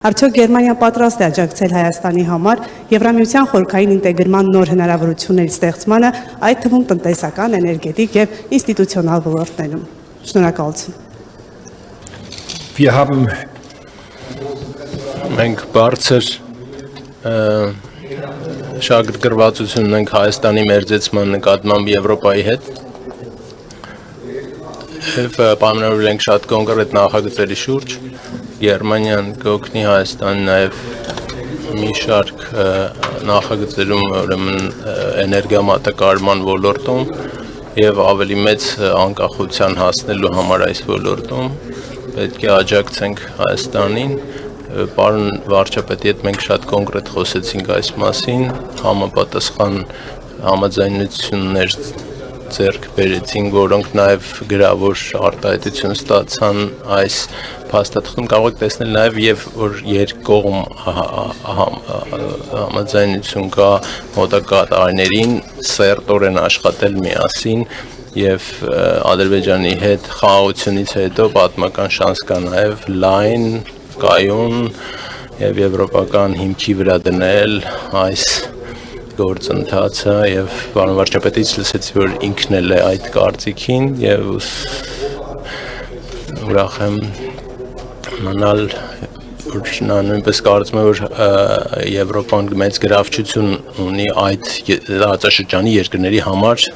Արդյոք Գերմանիան պատրաստ է աջակցել Հայաստանի համար Եվրամիության խորհրդային ինտեգրման նոր հնարավորությունների ստեղծմանը, այդ թվում տնտեսական, էներգետիկ եւ ինստիտուցիոնալ ոլորտներում։ Շնորհակալություն։ Մենք բարձր շահագրգռվածություն ունենք Հայաստանի մերձեցման նկատմամբ Եվրոպայի հետ եւ պայմանավորվել ենք շատ կոնկրետ նախագծերի շուրջ։ Գերմանիան կօգնի Հայաստան նաեւ մի շարք նախագծերում, ուրեմն էներգիամատակարարման ոլորտում եւ ավելի մեծ անկախության հասնելու համար այս ոլորտում պետք է աջակցենք Հայաստանին։ Պարոն վարչապետի հետ մենք շատ կոնկրետ խոսեցինք այս մասին, համապատասխան համաձայնություններ ձեռք բերեցինք, որոնք նաև գրավոր արտահայտություն ստացան այս փաստաթղթում կարող եք տեսնել նաև եւ որ երկկողմ համաձայնություն կա մոտակա տարիներին սերտորեն աշխատել միասին եւ Ադրբեջանի հետ խաղաղությունից հետո պատմական շանս կա նաև լայն, կայուն եւ եվրոպական հիմքի վրա դնել այս գործընթացը եւ պարոն վարչապետից լսեցի, որ ինքն էլ է այդ կարծիքին եւ ուրախ եմ մնալ, որ նա նույնպես կարծում է, որ Եվրոպան մեծ գրավչություն ունի այդ տարածաշրջանի երկրների համար